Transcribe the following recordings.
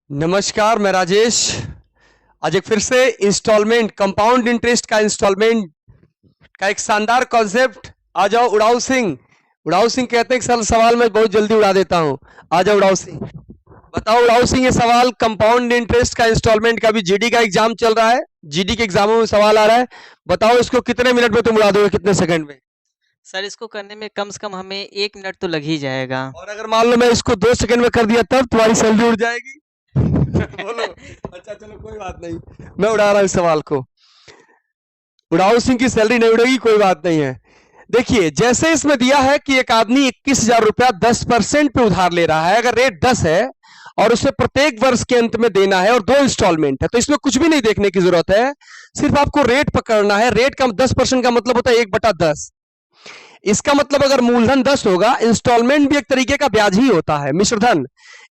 नमस्कार, मैं राजेश। आज एक फिर से इंस्टॉलमेंट कंपाउंड इंटरेस्ट का इंस्टॉलमेंट का एक शानदार कॉन्सेप्ट। आ जाओ उड़ाऊ सिंह। उड़ाऊ सिंह कहते हैं कि सर सवाल मैं बहुत जल्दी उड़ा देता हूं। आ जाओ उड़ाऊ सिंह। बताओ उड़ाऊ सिंह, ये सवाल कंपाउंड इंटरेस्ट का इंस्टॉलमेंट का भी जीडी का एग्जाम चल रहा है। जीडी के एग्जामों में सवाल आ रहा है। बताओ इसको कितने मिनट में तुम उड़ा दोगे, कितने सेकंड में? सर इसको करने में कम से कम हमें 1 मिनट तो लग ही जाएगा। और अगर मान लो मैं इसको 2 सेकंड में कर दिया तब तुम्हारी सैलरी उड़ जाएगी। बोलो। अच्छा चलो कोई बात नहीं, मैं उड़ा रहा हूं इस सवाल को। उड़ाऊ सिंह की सैलरी नहीं उड़ेगी, कोई बात नहीं है। देखिए, जैसे इसमें दिया है कि एक आदमी 21,000 रुपया 10% पे उधार ले रहा है। अगर रेट 10 है और उसे प्रत्येक वर्ष के अंत में देना है और 2 इंस्टॉलमेंट है, तो इसमें कुछ भी नहीं देखने की जरूरत है। सिर्फ आपको रेट पकड़ना है। रेट का 10% का मतलब होता है 1/10। इसका मतलब अगर मूलधन 10 होगा, इंस्टॉलमेंट भी एक तरीके का ब्याज ही होता है, मिश्रधन।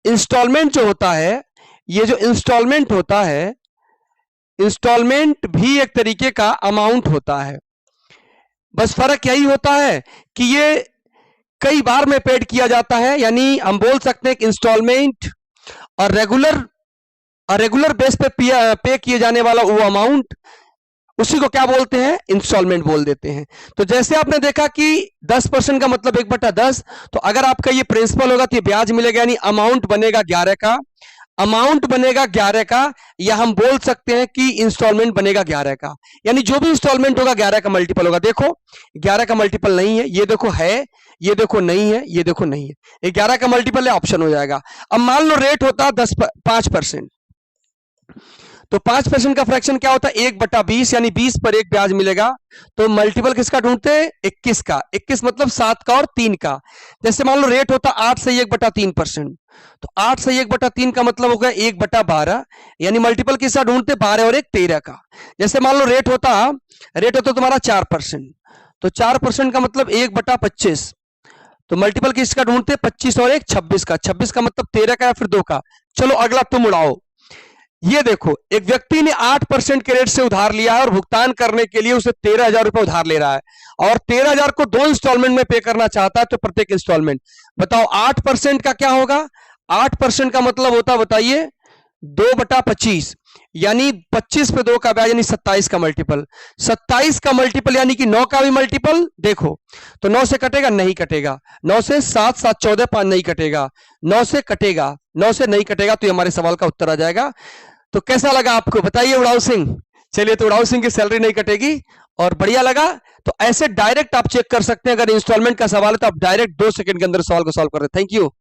इंस्टॉलमेंट जो होता है, ये जो इंस्टॉलमेंट होता है, इंस्टॉलमेंट भी एक तरीके का अमाउंट होता है। बस फर्क यही होता है कि ये कई बार में पेड किया जाता है। यानी हम बोल सकते हैं कि इंस्टॉलमेंट और रेगुलर बेस पे पे किए जाने वाला वो अमाउंट, उसी को क्या बोलते हैं? इंस्टॉलमेंट बोल देते हैं। तो जैसे आपने देखा कि 10% का मतलब 1/10, तो अगर आपका ये प्रिंसिपल होगा तो ये ब्याज मिलेगा, यानी अमाउंट बनेगा 11 का। अमाउंट बनेगा 11 का, या हम बोल सकते हैं कि इंस्टॉलमेंट बनेगा 11 का। यानी जो भी इंस्टॉलमेंट होगा 11 का मल्टीपल होगा। देखो 11 का मल्टीपल नहीं है, ये देखो है, ये देखो नहीं है, ये देखो नहीं है, ये 11 का मल्टीपल है, ऑप्शन हो जाएगा। अब मान लो रेट होता 5%, तो 5% का फ्रैक्शन क्या होता है? 1/20, यानी 20 पर 1 ब्याज मिलेगा। तो मल्टीपल किसका ढूंढते हैं? 21 का। 21 मतलब 7 का और 3 का। जैसे मान लो रेट होता 8 से 1/3%, तो 8 से 1/3 का मतलब हो गया 1/12, यानी मल्टीपल किसका ढूंढते? 12 और 1 13 का। जैसे मान लो रेट होता तुम्हारा 4%, तो 4% का मतलब 1/25, तो मल्टीपल किसका ढूंढते? 25 और 1 26 का। 26 का मतलब 13 का या फिर 2 का। चलो अगला तुम उड़ाओ। ये देखो, एक व्यक्ति ने 8% के रेट से उधार लिया है और भुगतान करने के लिए उसे 13,000 रुपए उधार ले रहा है, और 13,000 को 2 इंस्टॉलमेंट में पे करना चाहता है। तो प्रत्येक इंस्टॉलमेंट, बताओ 8% का क्या होगा? 8% का मतलब होता, बताइए, 2/25, यानी 25 पे 2 का ब्याज, यानी 27 का मल्टीपल। 27 का मल्टीपल यानी कि 9 का भी मल्टीपल। देखो तो 9 से कटेगा? नहीं कटेगा। 9 से 7 7 14 5 नहीं कटेगा। 9 से कटेगा, 9 से नहीं कटेगा, तो ये हमारे सवाल का उत्तर आ जाएगा। तो कैसा लगा आपको, बताइए उड़ाऊ सिंह। चलिए, तो उड़ाऊ सिंह की सैलरी नहीं कटेगी और बढ़िया लगा। तो ऐसे डायरेक्ट आप चेक कर सकते हैं। अगर इंस्टॉलमेंट का सवाल है तो आप डायरेक्ट 2 सेकंड के अंदर सवाल को सॉल्व कर दे। Thank you.